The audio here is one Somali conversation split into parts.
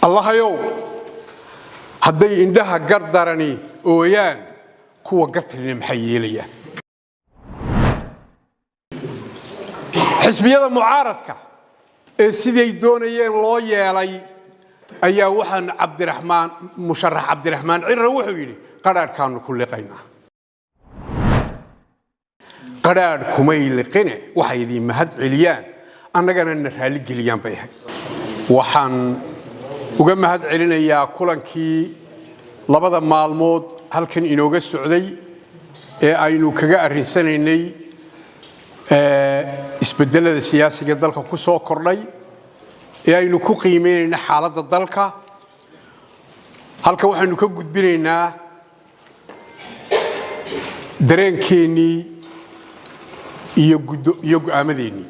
الله يو هدي عندها قردرني ويان كوا قرتني محيلية حزبية معارضة سيدي دونيين لو يالي أيا وحن عبد الرحمن مشرح عبد الرحمن عير وحويلي قرار كانوا كل قينا قرار كميل قنا وحيدي مهد عليان أنا جانا نرهالي جليان بيها وحن وقام مهد علينا يا كلن كي لبض مالمود هل كان إنوجا السعودي أينو كجا الرسالة isbedelada siyaasiga dalka ku soo kordhay aynu ku qiimeynayna xaaladda dalka halka waxaanu ka gudbinaynaa dareenkeennii iyo go'aamadeennii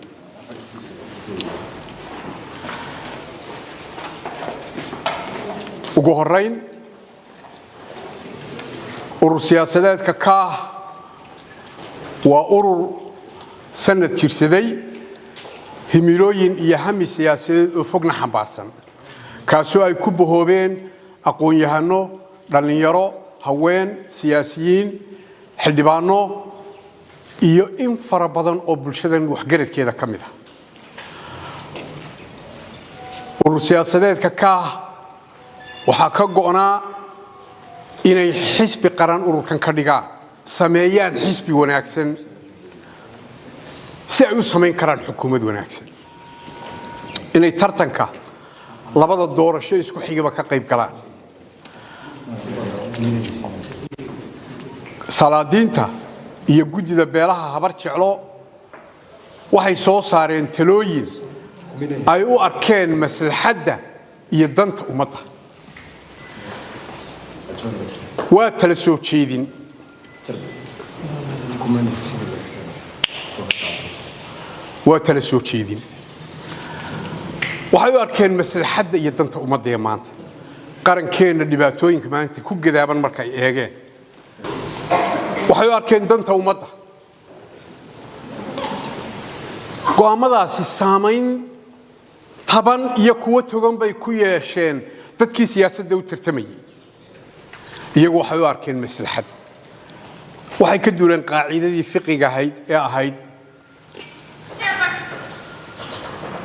ugu horeyn urur siyaasadeedka ka waa urur سند كيرسدي هميلوين يهمي سياسي فوقنا حمبارسن كاسو أي كوبهوبين أقوين يهانو دلنيارو هوين سياسيين حلبانو إيو إن فربضان أو بلشدن وحقرت كيدا كميدا والسياسات كاكاه وحاكاقونا إني حسب قران أوروكان كردقا سميان حسبي وناكسن سيعيو سمين كران حكومة وناكسن إني ترتنكا لبدا الدورة شيء اسكو حيقبا كقيب قلان سالادينتا iyo gudida beelaha habar jeclo waxay soo saareen talooyin ay u arkeen maslaxadda iyo danta ummadda waa tala soo jeedin waxay u arkeen maslaxadda iyo danta ummadda ee maanta qarankeena dhibaatooyinka maanta ku gadaaban marka ay eegeen waxay u arkeen danta ummadda go'aamadaasi saameyn taban iyo kuwa togan bay ku yeesheen dadkii siyaasadda u tartamayay iyagu waxay u arkeen maslaxad waxay ka duuleen qaacidadii fiqiga ahayd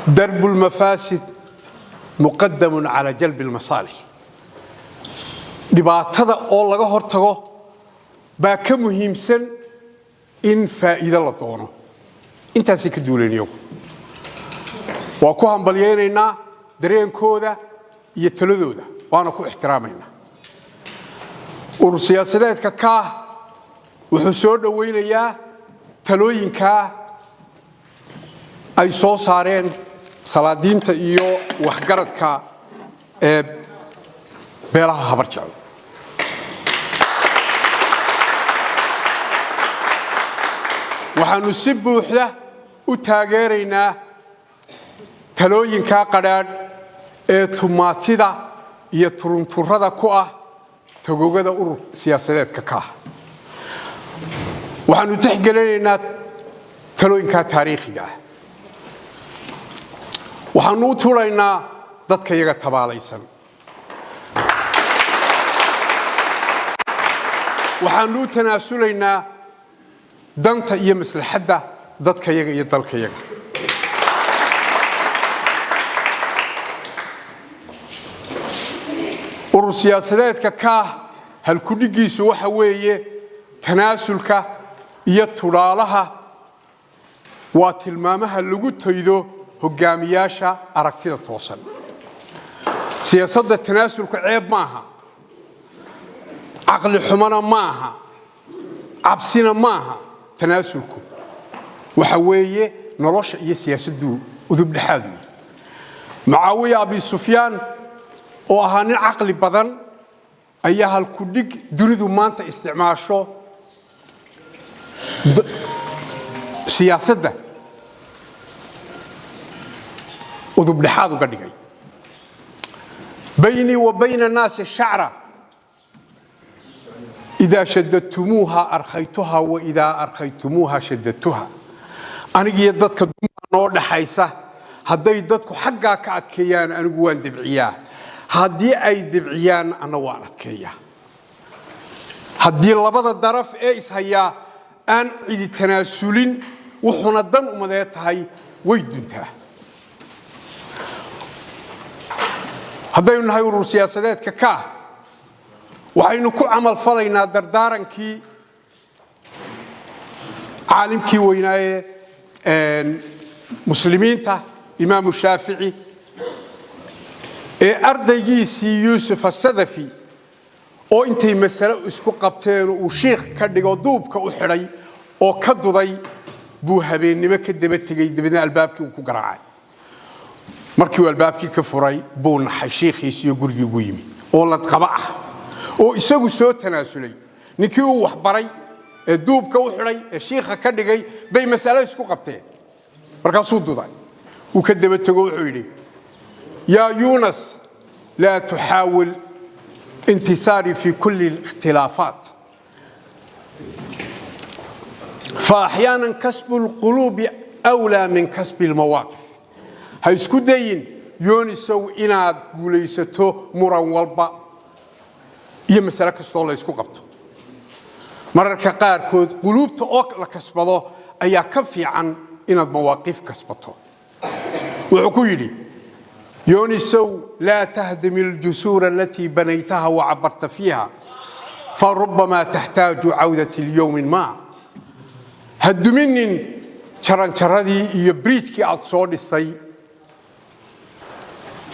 درب المفاسد مقدم على جلب المصالح dhibaatada oo laga hortago baa ka muhiimsan in faa'iido la doono intaas ka duulaniyo waa ku hambalyeynayna dareenkooda iyo taladooda waana ku ixtiraamayna urur siyaasadeedka ka wuxuu soo dhaweynayaa talooyinka ay soo saareen salaadiinta iyo waxgaradka ee beelaha habar jecel waxaanu si buuxda u taageeraynaa talooyinka qadhaadh ee tumaatida iyo turunturada ku ah tagogada urur siyaasadeedka ka waxaanu tixgelinaynaa talooyinka taariikhiga ah waxaanu u tulaynaa dadka iyaga tabaalaysan waxaanu u tanaasulaynaa danta iyo maslaxadda dadka iyaga iyo dalka iyaga urur siyaasadeedka ka halku dhigiisu waxa weeye tanaasulka iyo tulaalaha waa tilmaamaha lagu taydo hogaamiyaasha aragtida toosan siyaasadda tanaasulka ceeb maaha aqli xumana maaha cabsina maaha tanaasulku waxa weeye nolosha iyo siyaasaddu udub dhaxaad weey Muawiya Abi Sufyaan oo ahaa nin aqli badan ayaa halku dhig dunidu maanta isticmaasho siyaasadda udub dhaxaad uga dhigay بيني وبين الناس الشعرة إذا شددتموها أرخيتها وإذا أرخيتموها شددتها أنا جيدتك نور حيسة هدي دتك حقا كعد كيان أنا جوان دبعياه haddii ay dibciyaan ana waan adkeeyaa haddii labada daraf ee ishayaa aan cidi tanaasulin wuxuuna dan umadee tahay way duntaa haddaynu nahay urur siyaasadeedka ka waxaynu ku camal falaynaa dardaarankii caalimkii weynaaye muslimiinta imaamu shaafici ee ardaygiisii yuusuf asadafi oo intay mas'alo isku qabteen uu sheekh ka dhigo duubka u xidhay oo ka duday buu habeennimo ka daba tegay dibadna albaabkii uu ku garaacay markii uu albaabkii ka furay buu naxay sheekhiisii iyo gurigii ugu yimi oo la qaba ah oo isagu soo tanaasulay ninkii uu wax baray ee duubka u xidhay ee sheekha ka dhigay bay mas'alo isku qabteen markaasuu duday uu ka daba tego wuxuu yidhi yaa yuunas laa tuxaawil انتصاري في كل الاختلافات فأحيانا كسب القلوب أولى من كسب المواقف هايسكو داين يونسو إناد قوليستو مران والبا إيا مسألة كستو الله يسكو قبطو مراركا قاركود قلوبتو أوك لكسبضو أيا كفي عن إناد مواقف كسبطو وحكو يلي يونسو لا تهدم الجسور التي بنيتها وعبرت فيها فربما تحتاج عودة اليوم ما هدمين شرانشردي يبريدكي أتصور السي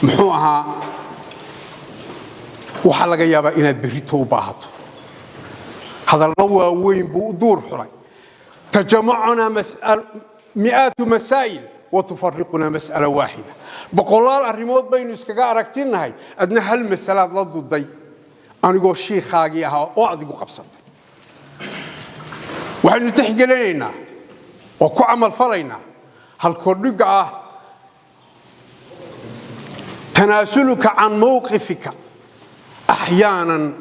محوها وحلقة يابا إنا بريتو باهتو هذا اللوى وين بؤدور حري تجمعنا مئات مسائل وتفرقنا مسألة واحدة بقولال الريموت بين اسكغا aragtinahay adna hal mas'alaad la duday anigo sheekhaagi aha oo adigu qabsatay waxaynu tixgelinaynaa oo ku amal falaynaa hal kordhiga ah tanaasuluka an mawqifika احيانا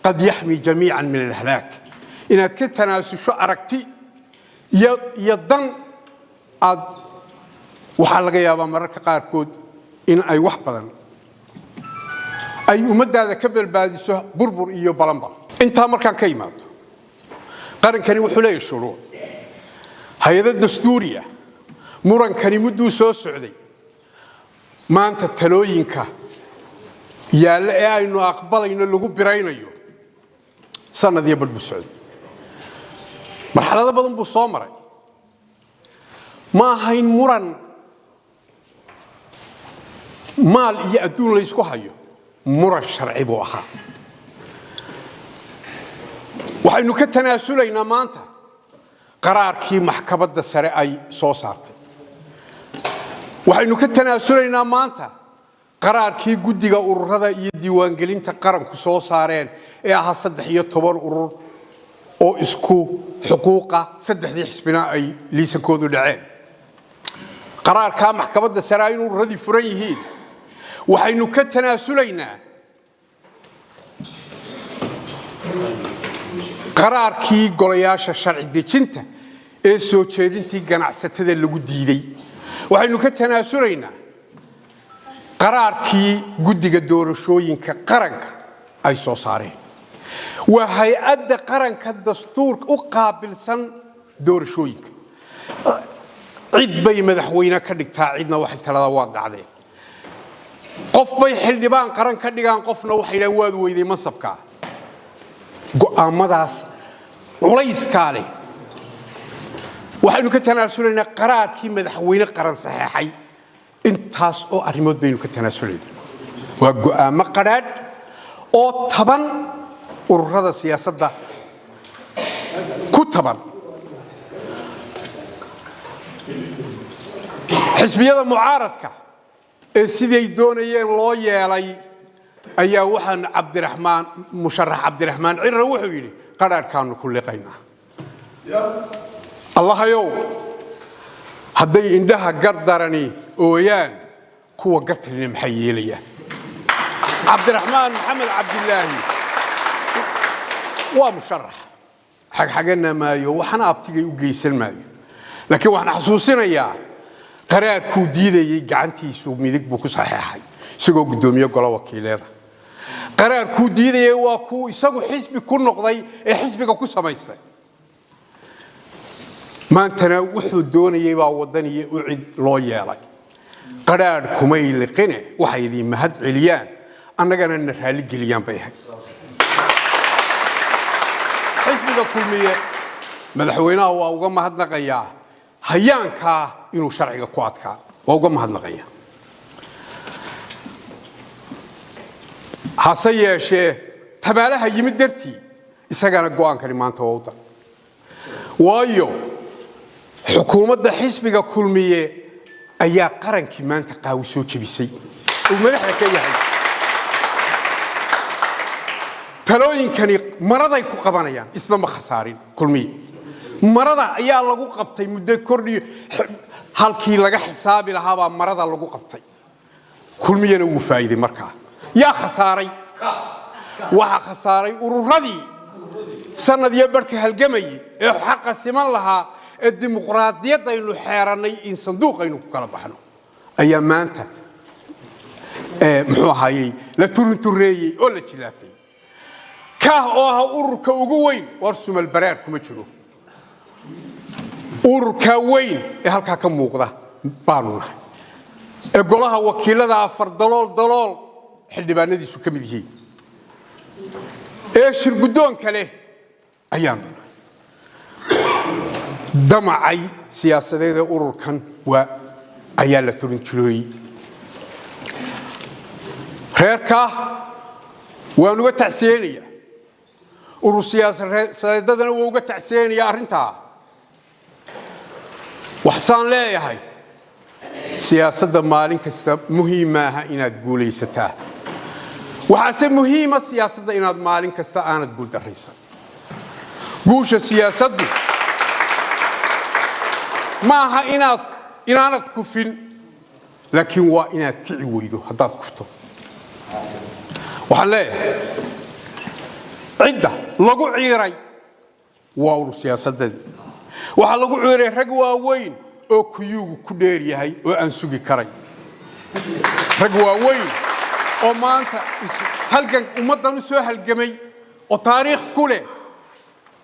قد يحمي جميعا من الهلاك inaad ka tanaasusho aragti yadan ad waxaa laga yaabaa mararka qaarkood in ay wax badan ay ummadaada ka balbaadiso burbur iyo balanba inta markaan ka imaado qarankani wuxuu leeyahay shuruuc hay'ad dastuuriya murankani muddo soo socday maanta talooyinka yaala ee aynu aqbalayno lagu biraynayo sanadii badbu socday marxalado badan buu soo maray ma ahayn muran maal iyo adduun la isku hayo muran sharci buu ahaa waxaynu ka tanaasulaynaa maanta qaraarkii maxkamadda sare ay soo saartay waxaynu ka tanaasulaynaa maanta qaraarkii guddiga ururada iyo diiwaangelinta qaranku soo saareen ee ahaa 13 urur oo isku xuquuqa saddexdii xisbina ay liisankoodu dhaceen qaraarka maxkamadda sare ay ururadii furan yihiin waxaynu ka tanaasulaynaa qaraarkii golayaasha sharci dejinta ee soo jeedintii ganacsatada lagu diiday waxaynu ka tanaasulaynaa qaraarkii guddiga doorashooyinka qaranka ay soo saareen waa hay'adda qaranka dastuurka u qaabilsan doorashooyinka cid bay madaxweyne ka dhigtaa cidna waxay talada waa dhacdeen qof bay xildhibaan qaran ka dhigaan qofna waxay yiraahdeen waad weyday mansabka go'aamadaas culayska leh waxaynu ka tanaasulaynaa qaraarkii madaxweyne qaran saxeexay intaas oo arrimood baynu ka tanaasulaynaa waa go'aamo qaraad oo taban ururada siyaasadda ku taban xisbiyada mucaaradka ee siday doonayeen loo yeelay ayaa waxaan cabdiraxmaan musharax cabdiraxmaan cirra wuxuu yiri qaraarkaanu ku liqaynaa allahayow hadday indhaha gardarani ooyaan kuwa gartalina maxay yeelayaan cabdiraxmaan maxamed cabdilaahi waa musharax xagxagana maayo waxana abtigay u geysan maayo laakiin waxaan xasuusinayaa qaraarkuu diidayay gacantiisu midig buu ku saxeexay isagoo gudoomiye golaha wakiilada qaraar ku diidayay waa ku isagu xisbi ku noqday ee xisbiga ku samaystay maantana wuxuu doonayay baa wadaniye u cid loo yeelay qaraar kumay liqine waxay idin mahad celiyaan annagana na raali geliyaan bay ahayd xisbiga kulmiye madaxweynaha waa uga mahadnaqayaa hayaanka inuu sharciga ku adkaa waa uga mahadnaqayaa hase yeeshee tabaalaha yimid dartii isagana go'aankani maanta waa u dan waayo xukuumadda xisbiga kulmiye ayaa qarankii maanta qaawi soo jebisay uu madaxda ka yahay talooyinkani maraday ku qabanayaan isna ma khasaarin kulmiye marada ayaa lagu qabtay muddo kordhiyo halkii laga xisaabi lahaa baa marada lagu qabtay kulmiyana wuu faa'iiday markaa yaa khasaaray waxa khasaaray ururadii sanad iyo barka halgamayay ee xaq siman lahaa ee dimuqraadiyadda aynu xeeranay in sanduuqaynu ku kala baxno ayaa maanta muxuu ahaayey la turuntureeyey oo la jilaafay oo ah ururka ugu weyn war sumal baraar kuma jiro ururka weyn ee halka ka muuqda baanu nahay ee golaha wakiilada afar dalool xildhibaanadiisu ka mid yihiin ee shir gudoon kale ayaan damacay siyaasadeeda ururkan waa ayaa la turin jiray reerka waan uga tacsiyeynaya urur siyaasadeedana waa uga tacsiyeynaya arrintaa waxaan leeyahay siyaasadda maalin kasta muhiim ah inaad guulaysataa waxaase muhiima siyaasadda inaad maalin kasta aanad guul daraysan guusha siyaasaddu maaha inaanad kufin laakiin waa inaad kici weydo haddaad kufto waxaan leeyahay cidda lagu ciiray waa urur siyaasadeed waxa lagu ciiray rag waaweyn oo kuyugu ku dheer yahay oo aan sugi karay rag waaweyn oo maanta halgan ummadan u soo halgamay oo taariikh ku leh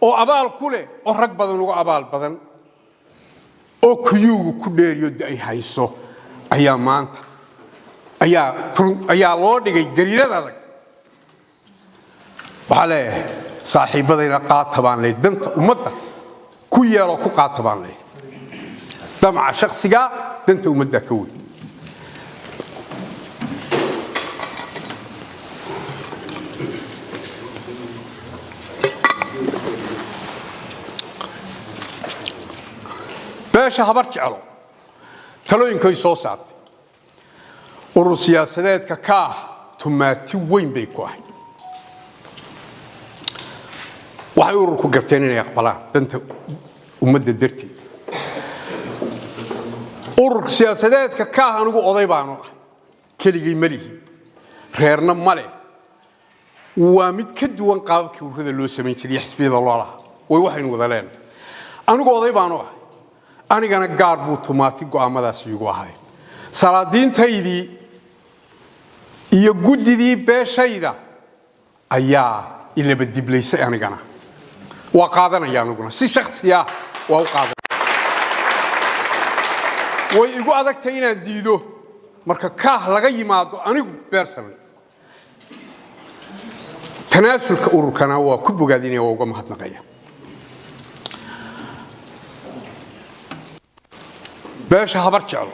oo abaal ku leh oo rag badan uga abaal badan oo kuyugu ku dheeriyo ay hayso ayaa maanta ayaa loo dhigay gariirada adag waxa leeyahay saaxiibadayna qaatabaan leh danta ummadda ku yeelo ku qaatabaan leh damaca shakhsiga danta ummadda ka weyn beesha habar jeclo talooyinkay soo saartay urur siyaasadeedka ka tumaati weyn bay ku ahayd waxay ururku garteen inay aqbalaan danta ummadda darteed urur siyaasadeedka ka anigu oday baanu ah keligay malihi reerna male waa mid ka duwan qaabkii ururada loo sameyn jiray xisbiyada loo lahaa way waxaynu wada leenahay anigu oday baanu ah anigana gaar buu tumaati go'aamadaas igu ahay salaadiintaydii iyo gudidii beeshayda ayaa ilaba diblaysay anigana waa qaadanaya aniguna si shakhsiya waa u qaadanaya way igu adagtay inaan diido marka ka laga yimaado anigu personally tanaasulka ururkana waa ku bogaadinaya waa uga mahadnaqaya beesha habar jeclo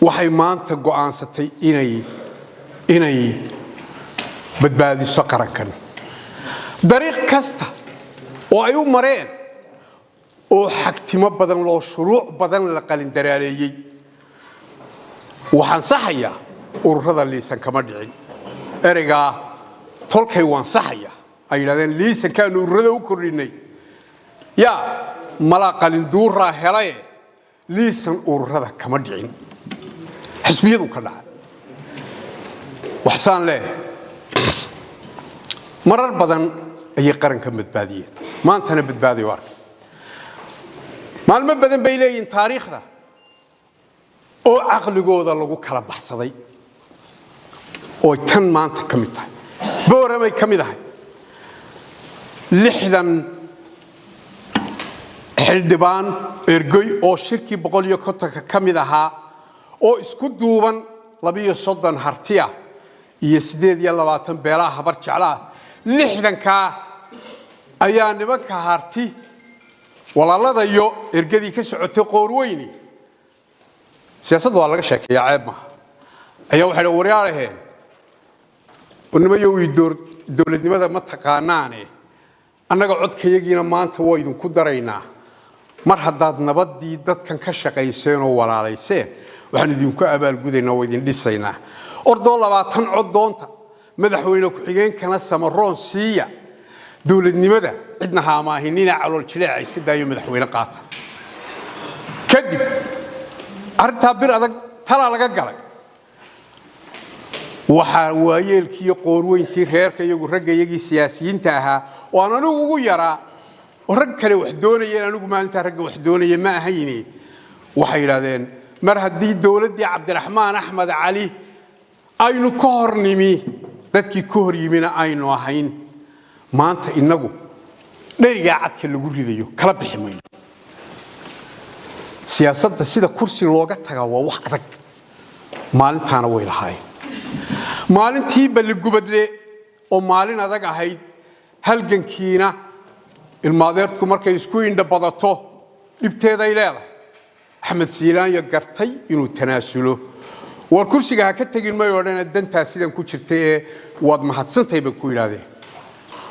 waxay maanta go'aansatay inay badbaadiso qarankan dariiq kasta oo ay u mareen oo xagtimo badan loo shuruuc badan la qalin daraareeyay waxaan saxayaa ururada liisan kama dhicin ereyga tolkay waan saxayaa ay yiraahdeen liisankaan ururada u kordhinay yaa mala qalin duuraa helay liisan ururada kama dhicin xisbiyadu ka dhacay waxaan leeyahay marar badan ayay qaranka badbaadiyeen maantana badbaadiyo arkay maalmo badan bay leeyihiin taariikhda oo aqligooda lagu kala baxsaday oo tan maanta kamid tahay booramay kamid ahay 60 xildhibaan ergoy oo shirki 150 kamid ahaa oo isku duuban 32 hartiya iyo 28 beelaha habar jeclaa 60ka ayaa nimanka harti walaalada iyo ergadii ka socotay qoorweyni siyaasadda waa laga sheekeeyaa ceeb ma ayaa waxa la wariyaalaheen ونميو دولتنimada ma taqaanaane annaga codkayagiina maanta waa idin ku daraynaa mar hadaad nabadii dadkan ka shaqeyseen oo walaalayseen waxaan idin ku abaal gudaynaa oo idin dhisaynaa ordo 20 cod doonta madaxweyne ku xigeenkana samaroon siiya dowladnimada cidna haamaahinina calool jileec iska daayo madaxweyne qaata kadib arta bir adag tala laga galay waxa waayeelkii qoorweyntii reerka iyagu ragayagii siyaasiyiinta ahaa oo aan anigu ugu yaraa oo rag kale wax doonayeen anigu maalinta rag wax doonayeen ma ahayni waxa yiraahdeen mar hadii dawladii Cabdiraxmaan Axmed Cali aynu ka hornimi dadkii ka hor yimina aynu ahayn maanta inagu dheriga cadka lagu ridayo kala biximayno siyaasadda sida kursi looga tagaa waa wax adag maalintaana way lahaay maalintii balgubadle oo maalin adag ahayd halgankiina ilmaadeertu markay isku indha badato dibteeda ay leedahay Axmed Siilaan ya gartay inuu tanaasulo war kursiga ha ka tagin ma yoodana dantaa sidan ku jirtay waad mahadsantahay ba ku ilaaday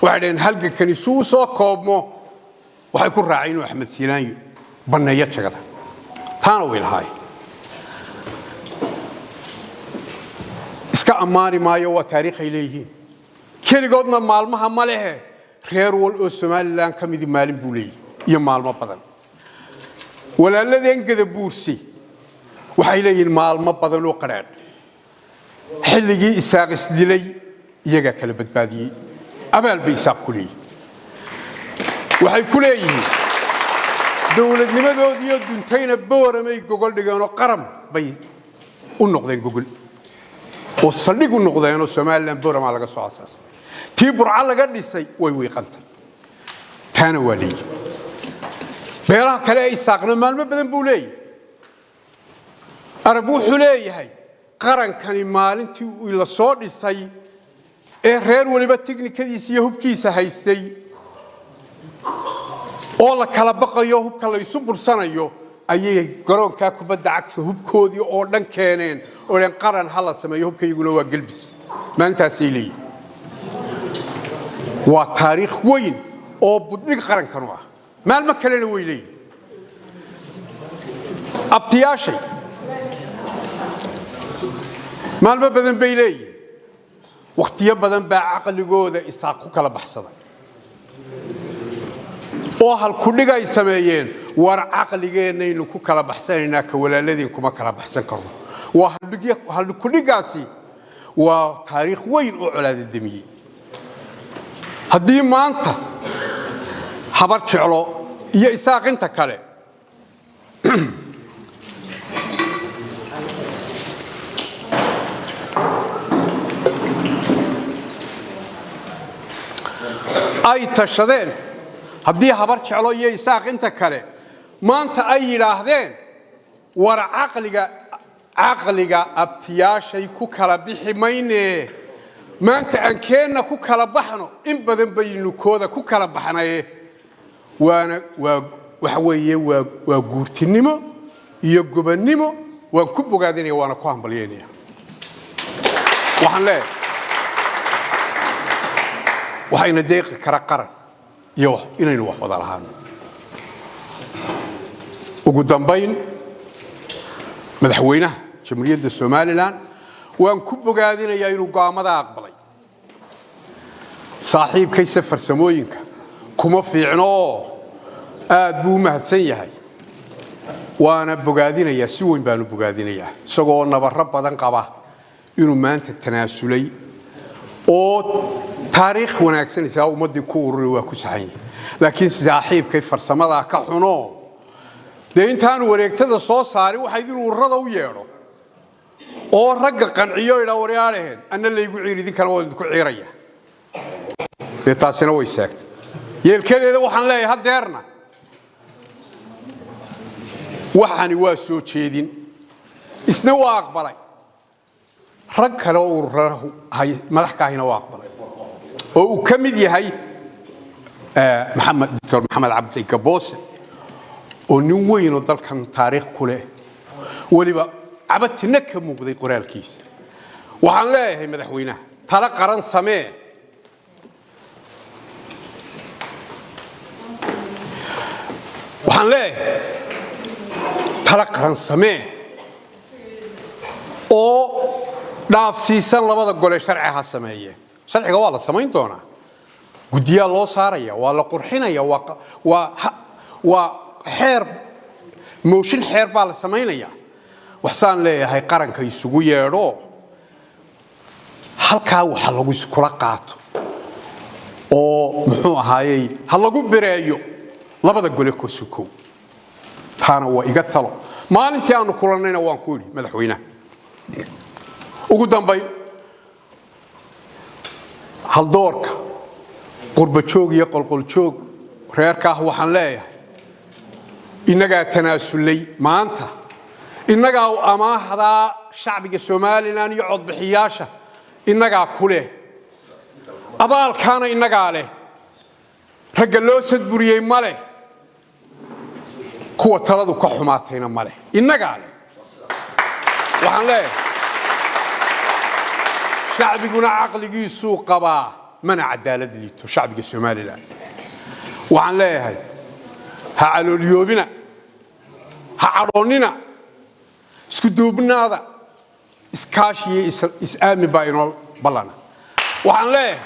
waxaan halgankani soo koobmo waxay ku raaceen inuu Axmed Siilaan baneeyo jagada taana way lahaay iska amaari maayo waa taariikh ay leeyihiin keligoodna maalmaha ma lehe reer wal oo Soomaaliland kamid maalin buu leeyahay iyo maalmo badan walaaladeen gada buursi waxay leeyihiin maalmo badan oo qaraad xilligii isaaq isdilay iyaga kala badbaadiyay abaal bay isaaq ku leeyihiin waxay ku leeyihiin dawladnimadoodii iyo duntayna booramay gogol dhigeen oo qaran bay u noqdeen gogol oo saldhig u noqdeen oo Soomaaliland boorama laga soo asaasay tii burca laga dhisay way wiiqantay taana wali beelaha kale ay saaqna maalmo badan buu leeyahay arab wuxuu leeyahay qarankani maalintii uu la soo dhisay ee reer waliba tiknikadiisa iyo hubkiisa haystay oo la kala baqayo hubka la isu bursanayo ayay garoonka kubadda cagta hubkoodii oo dhan keeneen oo dhan qaran hala sameeyo hubkayguna waa galbis maalintaas ay leeyihiin waa taariikh weyn oo buddig qarankan ah maalmo kalena way leeyihiin abtiyaashay maalmo badan bay leeyihiin waqtiyo badan baa aqligooda isaaq ku kala baxsaday oo hal ku dhigay sameeyeen war aqligeenaynu ku kala baxsanaynaa ka walaaladeen kuma kala baxsan karno waa hal ku dhigaasi waa taariikh weyn oo colaad damiyay haddii maanta habar jeclo iyo isaaqinta kale ay tashadeen haddii habar jeclo iyo isaaqinta kale maanta ay yiraahdeen war aqliga abtiyaashay ku kala bixi maynee maanta aan keenna ku kala baxno in badan baynu kooda ku kala baxnay waxa weeye waa guurtinimo iyo gobannimo waan ku bogaadinaya waana ku hambalyeynaya waxaan leeyahay waxayna deeqi kara qaran iyo inaynu wax wada lahaano ugu dambayn madaxweynaha jamhuuriyadda Soomaaliland waan ku bogaadinayaa inuu go'aamada aqbalay saaxiibkaysa farsamooyinka kuma fiicno aad buu mahadsan yahay waana bogaadinayaa si weyn baan u bogaadinayaa isagoo nabarro badan qaba inuu maanta tanaasulay oo taariikh wanaagsan ummadii ku ururay waa ku saxan laakiin saaxiibkay farsamada ka xuno dee intaan wareegtada soo saari waxay idin ururada u yeedho oo ragga qanciyo ila wariyaalaheen anna laygu ciiridin kala wada ku ciiraya dee taasina way saagtay yeelkadeeda waxaan leeyahay hadeerna waxani waa soo jeedin isna waa aqbalay rag kale oo ururahu hay madax kaahina waa aqbalay oo uu ka mid yahay Dr. Maxamed Cabdi Gaboose oo nin weyn oo dalkan taariikh ku leh waliba abadtina ka muuqday qoraalkiisa waxaan leeyahay madaxweynaha tala qaran samee waxaan leeyahay tala qaran samee oo dhaafsiisan labada gole sharci ha sameeyeen sharciga waa la sameyn doonaa guddiyaa loo saaraya waa la qurxinaya waa xeer mooshin xeer baa la sameynaya waxaan leeyahay qaranka isugu yeedho halkaa waxa lagu iskula qaato oo muxuu ahaayay ha lagu bireeyo labada gole ko suko taana waa iga talo maalintii aanu kulanayna waan ku yiri madaxweynaha ugu dambeyn hal doorka qurba joog iyo qolqol joog reerka waxaan leeyahay inaga tanaasulay maanta inaga amaahda shacbiga Soomaaliland iyo cod bixiyaasha inaga kule abaalkaana inaga leh ragga loo sadburiyay male kuwa taladu ka xumaatayna male inaga leh waxaan leeyahay shacbiguna aqligiisu qabaa mana cadaalad liito shacbiga Soomaaliland waxaan leeyahay ha calooliyoobina ha caroonina isku duubnaada iskaashiye is-aami baa inoo ballana waxaan leeyahay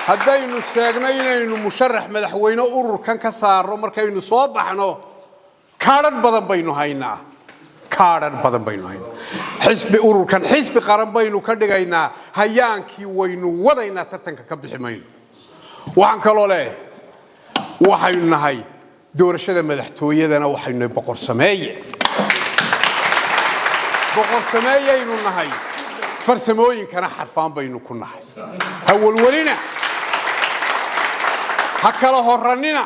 haddaynu sheegnay inaynu musharax madaxweyne ururkan ka saarno markaynu soo baxno kaadhadh badan baynu haynaa xisbi ururkan xisbi qaran baynu ka dhigaynaa hayaankii waynu wadaynaa tartanka ka bixi mayno waxaan kaloo leeyahay waxaynu nahay doorashada madaxtooyadana waxaynu boqor sameeyaynu nahay farsamooyinkana xarfaan baynu ku nahay hawlwalina ha kala horranina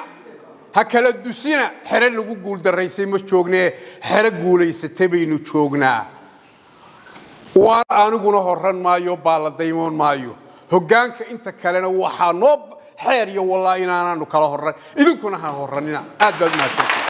ha kala dusina xere lagu guul daraysay ma joognee xere guulaysatay baynu joognaa waa aniguna horran maayo baala daymoon maayo hoggaanka inta kalena waxa noo xeer iyo wallahi inaanu kala horran idinkuna ha horranina aad baad mahadsantahay